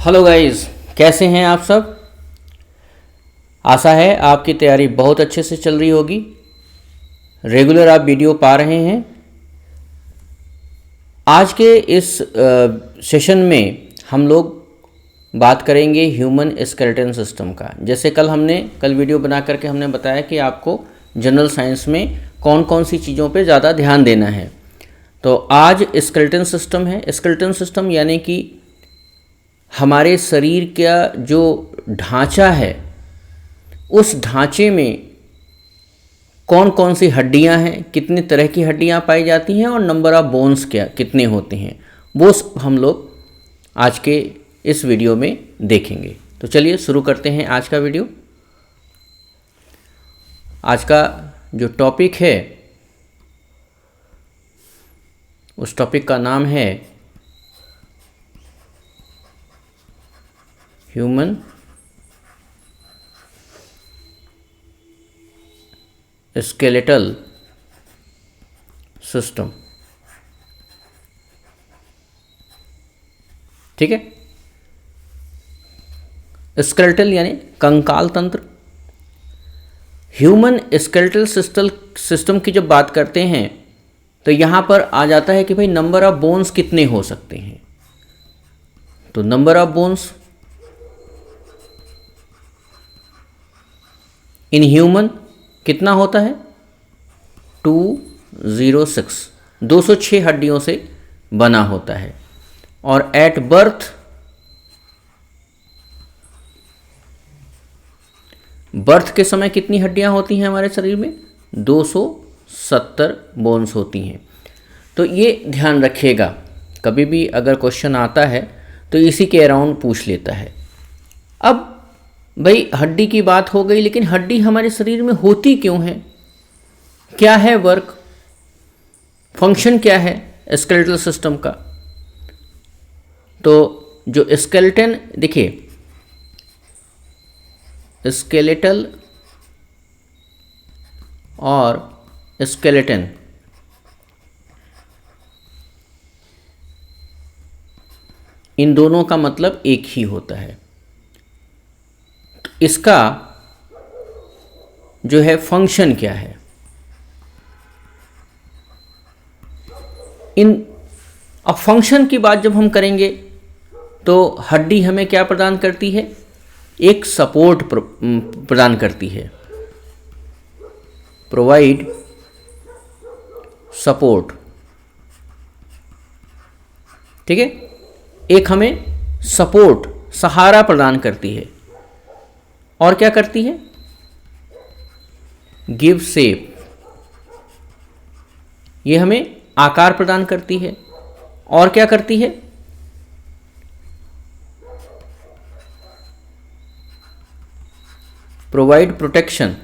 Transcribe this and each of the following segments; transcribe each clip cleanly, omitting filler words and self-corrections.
Hello guys, कैसे हैं आप सब। आशा है आपकी तैयारी बहुत अच्छे से चल रही होगी। रेगुलर आप वीडियो पा रहे हैं। आज के इस सेशन में हम लोग बात करेंगे ह्यूमन स्केलेटन सिस्टम का। जैसे कल वीडियो बना करके हमने बताया कि आपको जनरल साइंस में कौन कौन सी चीज़ों पे ज़्यादा ध्यान देना है। तो आज स्केलेटन सिस्टम है। स्केलेटन सिस्टम यानी कि हमारे शरीर का जो ढांचा है, उस ढांचे में कौन कौन सी हड्डियां हैं, कितने तरह की हड्डियां पाई जाती हैं और नंबर ऑफ बोन्स कितने होते हैं, वो सब हम लोग आज के इस वीडियो में देखेंगे। तो चलिए शुरू करते हैं आज का वीडियो। आज का जो टॉपिक है उस टॉपिक का नाम है ह्यूमन स्केलेटल सिस्टम। ठीक है, स्केलेटल यानी कंकाल तंत्र। ह्यूमन स्केलेटल सिस्टम की जब बात करते हैं तो यहां पर आ जाता है कि भाई नंबर ऑफ बोन्स कितने हो सकते हैं। तो number of bones in human कितना होता है? 206, 206 हड्डियों से बना होता है। और एट बर्थ के समय कितनी हड्डियां होती हैं हमारे शरीर में? 270 बोन्स होती हैं। तो ये ध्यान रखिएगा, कभी भी अगर क्वेश्चन आता है तो इसी के अराउंड पूछ लेता है। अब भाई हड्डी की बात हो गई, लेकिन हड्डी हमारे शरीर में होती क्यों है? क्या है वर्क, फंक्शन क्या है स्केलेटल सिस्टम का? तो जो स्केलेटन, देखिए स्केलेटल और स्केलेटन इन दोनों का मतलब एक ही होता है। इसका जो है फंक्शन क्या है? अब फंक्शन की बात जब हम करेंगे तो हड्डी हमें क्या प्रदान करती है? एक सपोर्ट प्रदान करती है, प्रोवाइड सपोर्ट। ठीक है, एक हमें सपोर्ट, सहारा प्रदान करती है। और क्या करती है? गिव शेप, ये हमें आकार प्रदान करती है। और क्या करती है? Provide protection.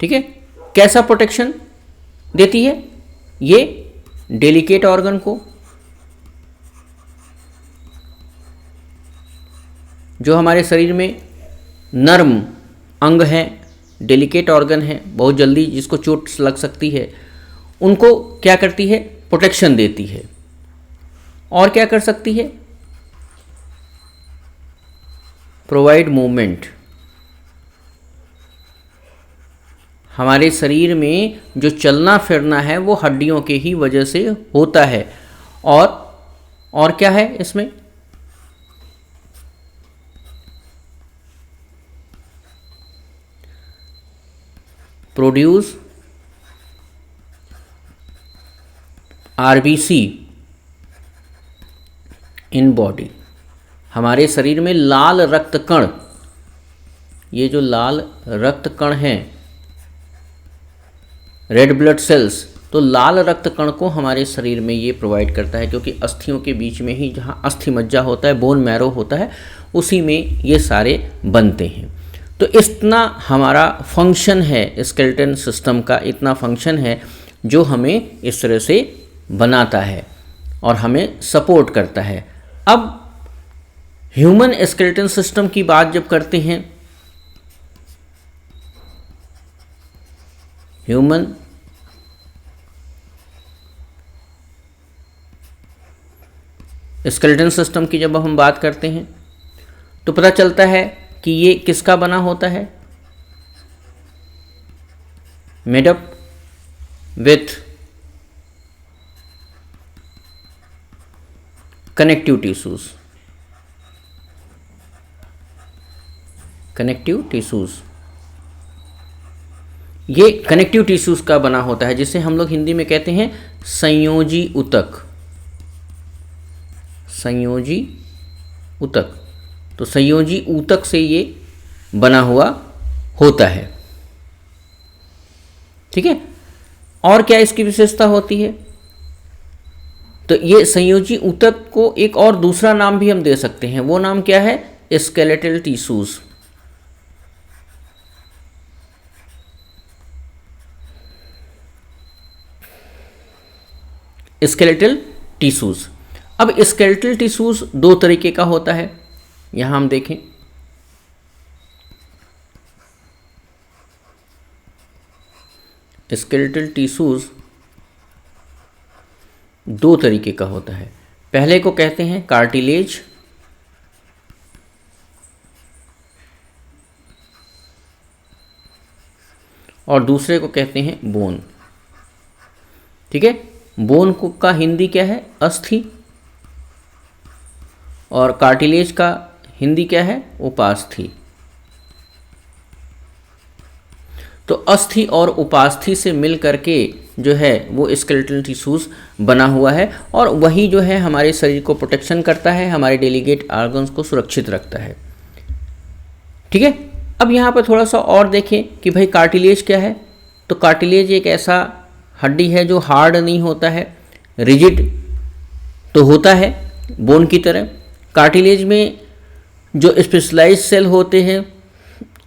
ठीक है, कैसा प्रोटेक्शन देती है? ये डेलिकेट ऑर्गन को, जो हमारे शरीर में नर्म अंग हैं, डेलिकेट ऑर्गन है, बहुत जल्दी जिसको चोट लग सकती है, उनको क्या करती है? प्रोटेक्शन देती है। और क्या कर सकती है? Provide movement. हमारे शरीर में जो चलना फिरना है वो हड्डियों के ही वजह से होता है। और क्या है इसमें? Produce RBC in body. हमारे शरीर में लाल रक्त कण, ये जो लाल रक्त कण हैं, रेड ब्लड सेल्स, तो लाल रक्त कण को हमारे शरीर में ये प्रोवाइड करता है, क्योंकि अस्थियों के बीच में ही जहाँ अस्थि मज्जा होता है, बोन मैरो होता है, उसी में ये सारे बनते हैं। तो इतना हमारा फंक्शन है स्केलेटन सिस्टम का, इतना फंक्शन है जो हमें इस तरह से बनाता है और हमें सपोर्ट करता है। अब ह्यूमन स्केलेटन सिस्टम की बात जब करते हैं, ह्यूमन स्केलेटन सिस्टम की जब हम बात करते हैं तो पता चलता है कि ये किसका बना होता है, made up with connective tissues. Connective tissues, ये कनेक्टिव टिश्यूज का बना होता है, जिसे हम लोग हिंदी में कहते हैं संयोजी ऊतक। संयोजी ऊतक, तो संयोजी ऊतक से ये बना हुआ होता है। ठीक है, और क्या इसकी विशेषता होती है, तो ये संयोजी ऊतक को एक और दूसरा नाम भी हम दे सकते हैं। वो नाम क्या है, स्केलेटल टिश्यूज। Skeletal tissues. अब स्केलेटल टिश्यूज दो तरीके का होता है, यहां हम देखें। स्केलेटल टिश्यूज दो तरीके का होता है। पहले को कहते हैं कार्टिलेज, और दूसरे को कहते हैं बोन। ठीक है, बोन का हिंदी क्या है, अस्थि, और कार्टिलेज का हिंदी क्या है, उपास्थि। तो अस्थि और उपास्थि से मिल करके जो है वो स्केलेटल टिश्यूज बना हुआ है, और वही जो है हमारे शरीर को प्रोटेक्शन करता है, हमारे डेलीगेट ऑर्गन्स को सुरक्षित रखता है। ठीक है, अब यहाँ पर थोड़ा सा और देखें कि भाई कार्टिलेज क्या है। तो कार्टिलेज एक ऐसा हड्डी है जो हार्ड नहीं होता है, रिजिड तो होता है बोन की तरह। कार्टिलेज में जो स्पेशलाइज्ड सेल होते हैं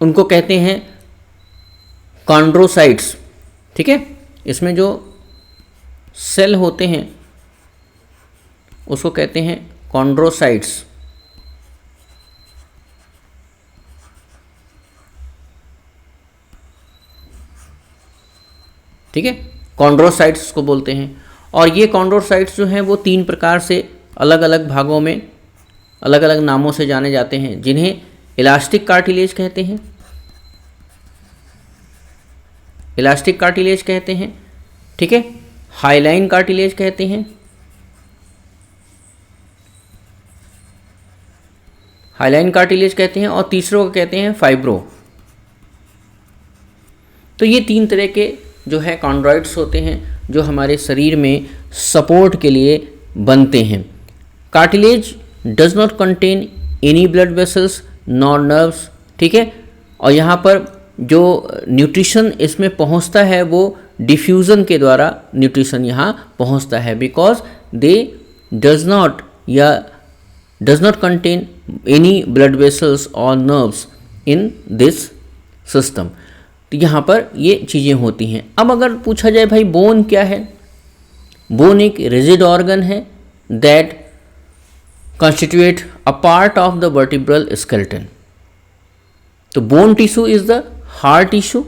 उनको कहते हैं कॉन्ड्रोसाइट्स। ठीक है, इसमें जो सेल होते हैं उसको कहते हैं कॉन्ड्रोसाइट्स। ठीक है, कॉन्ड्रोसाइट्स को बोलते हैं। और ये कॉन्ड्रोसाइट्स जो हैं वो तीन प्रकार से अलग अलग भागों में अलग अलग नामों से जाने जाते हैं, जिन्हें इलास्टिक कार्टिलेज कहते हैं, इलास्टिक कार्टिलेज कहते हैं। ठीक है, हाइलाइन कार्टिलेज कहते हैं, हाइलाइन कार्टिलेज कहते हैं, और तीसरों को कहते हैं फाइब्रो। तो ये तीन तरह के जो है कॉन्ड्रॉइड्स होते हैं जो हमारे शरीर में सपोर्ट के लिए बनते हैं। Cartilage does not contain any blood vessels nor nerves. ठीक है, और यहाँ पर जो न्यूट्रिशन इसमें पहुँचता है वो डिफ्यूज़न के द्वारा न्यूट्रिशन यहाँ पहुँचता है, because they does not contain any blood vessels और नर्व्स इन दिस सिस्टम। तो यहाँ पर ये चीज़ें होती हैं। अब अगर पूछा जाए भाई बोन क्या है, बोन एक रिजिड ऑर्गन है that constitute a part of the vertebral skeleton। तो bone tissue is the hard tissue,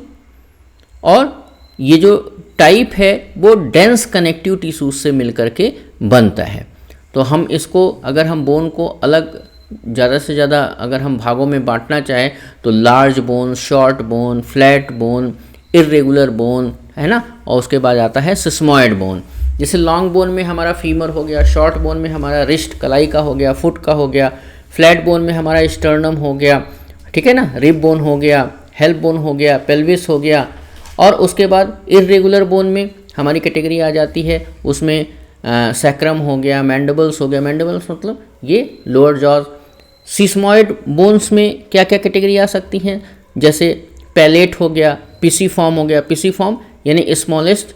और ये जो टाइप है वो डेंस कनेक्टिव टिश्यूज से मिलकर के बनता है। तो हम इसको अगर हम बोन को अलग ज़्यादा से ज़्यादा अगर हम भागों में बांटना चाहें तो large bone, short bone, flat bone, irregular bone, है ना, और उसके बाद आता है सिस्मॉइड बोन। जैसे लॉन्ग बोन में हमारा फीमर हो गया, शॉर्ट बोन में हमारा रिस्ट कलाई का हो गया, फुट का हो गया, फ्लैट बोन में हमारा स्टर्नम हो गया, ठीक है ना, रिब बोन हो गया, हेल्प बोन हो गया, पेल्विस हो गया। और उसके बाद इर्रेगुलर बोन में हमारी कैटेगरी आ जाती है, उसमें सैक्रम हो गया, मैंडिबल्स हो गया, मैंडिबल्स मतलब ये लोअर जॉज। सिस्मॉइड बोन्स में क्या क्या कैटेगरी आ सकती हैं, जैसे पैलेट हो गया, पिसीफॉर्म हो गया, पिसीफॉर्म यानी smallest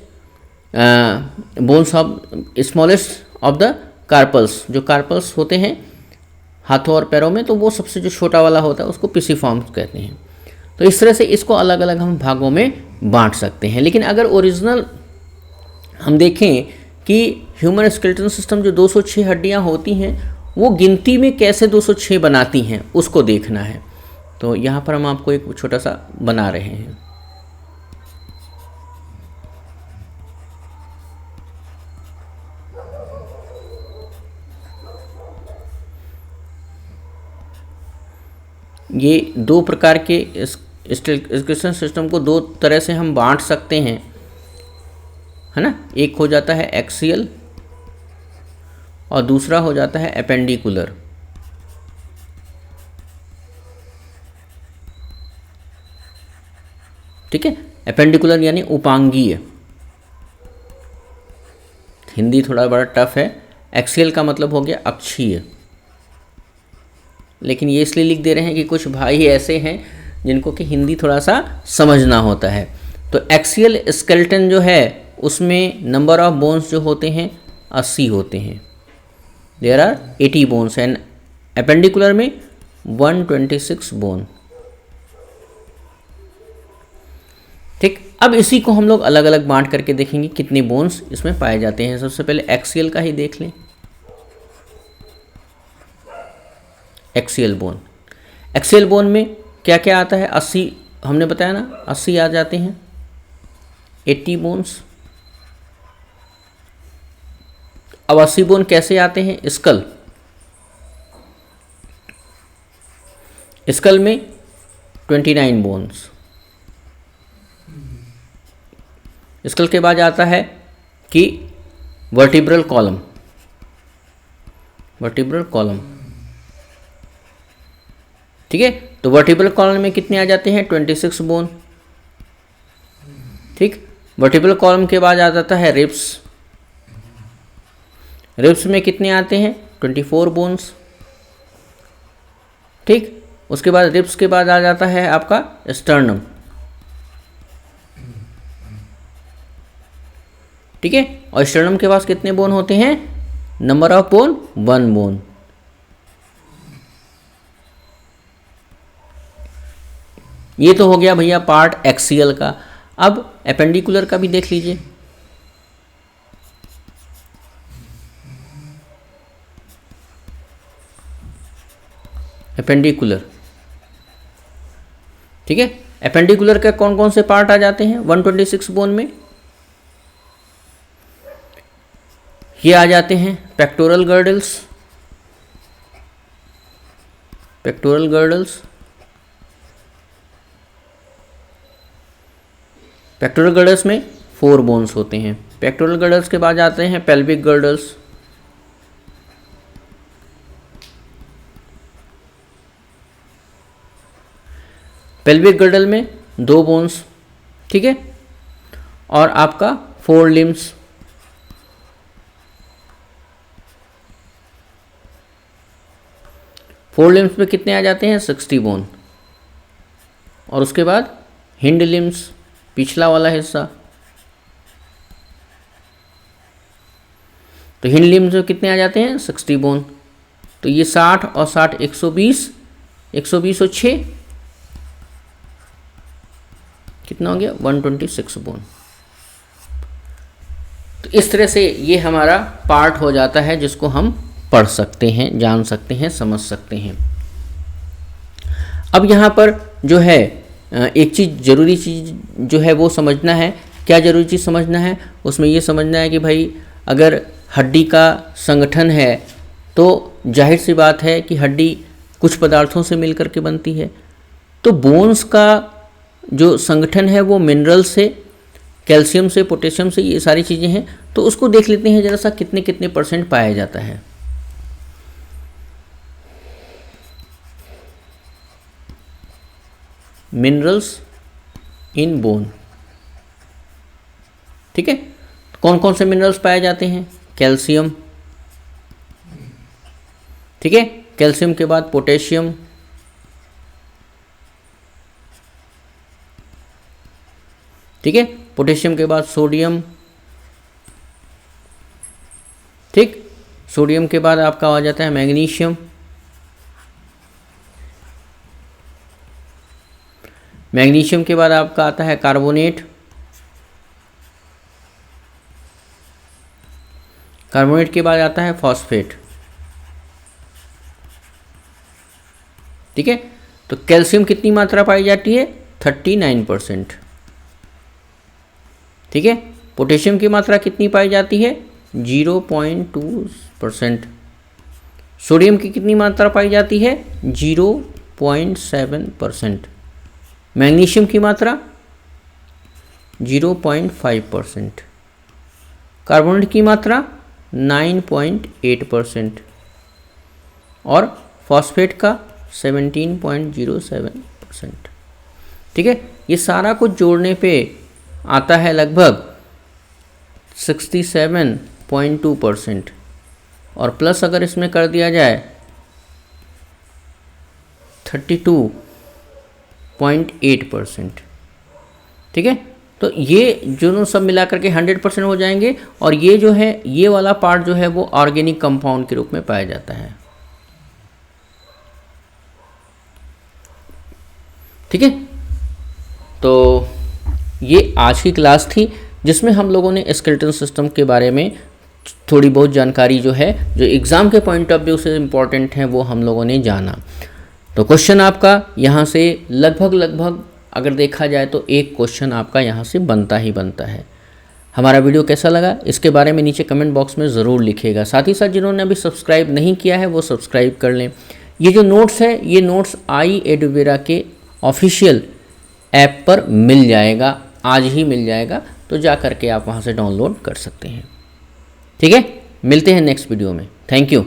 bones of smallest of the carpals, जो कार्पल्स होते हैं हाथों और पैरों में, तो वो सबसे जो छोटा वाला होता है उसको पिसीफॉर्म कहते हैं। तो इस तरह से इसको अलग अलग हम भागों में बांट सकते हैं। लेकिन अगर ओरिजिनल हम देखें कि ह्यूमन स्केलेटन सिस्टम जो 206 हड्डियां होती हैं वो गिनती में कैसे 206 बनाती हैं उसको देखना है। तो यहाँ पर हम आपको एक छोटा सा बना रहे हैं। ये दो प्रकार के एक्सक्रीशन सिस्टम को दो तरह से हम बांट सकते हैं, है ना। एक हो जाता है एक्सियल और दूसरा हो जाता है एपेंडिकुलर। ठीक है, एपेंडिकुलर यानी उपांगीय, हिंदी थोड़ा बड़ा टफ है। एक्सियल का मतलब हो गया अक्षीय, लेकिन ये इसलिए लिख दे रहे हैं कि कुछ भाई ऐसे हैं जिनको कि हिंदी थोड़ा सा समझना होता है। तो एक्सियल स्केलेटन जो है उसमें नंबर ऑफ बोन्स जो होते हैं 80 होते हैं, there are 80 bones, and appendicular में 126 बोन। ठीक, अब इसी को हम लोग अलग अलग बांट करके देखेंगे कितने बोन्स इसमें पाए जाते हैं। सबसे पहले एक्सियल का ही देख लें। एक्सियल बोन, एक्सियल बोन में क्या क्या आता है? 80 हमने बताया ना, 80 आ जाते हैं। 80 बोन्स। अब 80 बोन कैसे आते हैं? स्कल, स्कल में 29 बोन्स। स्कल के बाद आता है कि वर्टिब्रल कॉलम, वर्टिब्रल कॉलम। ठीक है, तो वर्टिब्रल कॉलम में कितने आ जाते हैं? 26 बोन। ठीक, वर्टिब्रल कॉलम के बाद आ जाता है रिब्स। रिब्स में कितने आते हैं? 24 बोन्स। ठीक, उसके बाद रिब्स के बाद आ जाता है आपका स्टर्नम। ठीक है, और स्टर्नम के पास कितने बोन होते हैं? Number of bone 1 bone. ये तो हो गया भैया पार्ट एक्सियल का। अब एपेंडिकुलर का भी देख लीजिए। एपेंडिकुलर, ठीक है, एपेंडिकुलर के कौन कौन से पार्ट आ जाते हैं 126 बोन में? ये आ जाते हैं pectoral girdles, pectoral girdles, pectoral girdles में 4 बोन्स होते हैं। पेक्टोरल गर्डल्स के बाद आते हैं पेल्विक गर्डल्स, पेल्विक गर्डल में 2 बोन्स। ठीक है, और आपका 4 लिम्स, फोर लिम्स में कितने आ जाते हैं? 60 बोन। और उसके बाद हिंड लिम्स, पिछला वाला हिस्सा, तो हिंड लिम्स में कितने आ जाते हैं? 60 बोन। तो ये 60 और 60 120, 120 और 6 कितना हो गया? 126 बोन। तो इस तरह से ये हमारा पार्ट हो जाता है जिसको हम पढ़ सकते हैं, जान सकते हैं, समझ सकते हैं। अब यहाँ पर जो है एक चीज़, ज़रूरी चीज़ जो है वो समझना है। क्या ज़रूरी चीज़ समझना है? उसमें ये समझना है कि भाई अगर हड्डी का संगठन है तो जाहिर सी बात है कि हड्डी कुछ पदार्थों से मिलकर के बनती है। तो बोन्स का जो संगठन है वो मिनरल से, कैल्शियम से, पोटेशियम से, ये सारी चीज़ें हैं। तो उसको देख लेते हैं ज़रा सा कितने कितने % पाया जाता है। मिनरल्स इन बोन, ठीक है, कौन कौन से मिनरल्स पाए जाते हैं? कैल्शियम, ठीक है, कैल्शियम के बाद पोटेशियम, ठीक है, पोटेशियम के बाद सोडियम, ठीक, सोडियम के बाद आपका आ जाता है मैग्नीशियम, मैग्नीशियम के बाद आपका आता है कार्बोनेट, कार्बोनेट के बाद आता है फॉस्फेट। ठीक है, तो कैल्शियम कितनी मात्रा पाई जाती है? 39%। ठीक है, पोटेशियम की मात्रा कितनी पाई जाती है? 0.2%। सोडियम की कितनी मात्रा पाई जाती है? 0.7%, मैग्नीशियम की मात्रा 0.5%, कार्बोनेट की मात्रा 9.8% और फॉस्फेट का 17.07%। ठीक है, ये सारा कुछ जोड़ने पे आता है लगभग 67.2% और प्लस अगर इसमें कर दिया जाए 32.8%। ठीक है, तो ये जो सब मिला करके 100% हो जाएंगे और ये जो है ये वाला पार्ट जो है वो ऑर्गेनिक कंपाउंड के रूप में पाया जाता है। ठीक है, तो ये आज की क्लास थी जिसमें हम लोगों ने स्केलेटन सिस्टम के बारे में थोड़ी बहुत जानकारी जो है जो एग्ज़ाम के पॉइंट ऑफ व्यू से इम्पॉर्टेंट है वो हम लोगों ने जाना। तो क्वेश्चन आपका यहाँ से लगभग अगर देखा जाए तो एक क्वेश्चन आपका यहाँ से बनता ही बनता है। हमारा वीडियो कैसा लगा इसके बारे में नीचे कमेंट बॉक्स में ज़रूर लिखिएगा। साथ ही साथ जिन्होंने अभी सब्सक्राइब नहीं किया है वो सब्सक्राइब कर लें। ये जो नोट्स है ये नोट्स आई एडुवेरा के ऑफिशियल ऐप पर मिल जाएगा, आज ही मिल जाएगा, तो जा करके आप वहाँ से डाउनलोड कर सकते हैं। ठीक है, मिलते हैं नेक्स्ट वीडियो में। Thank you.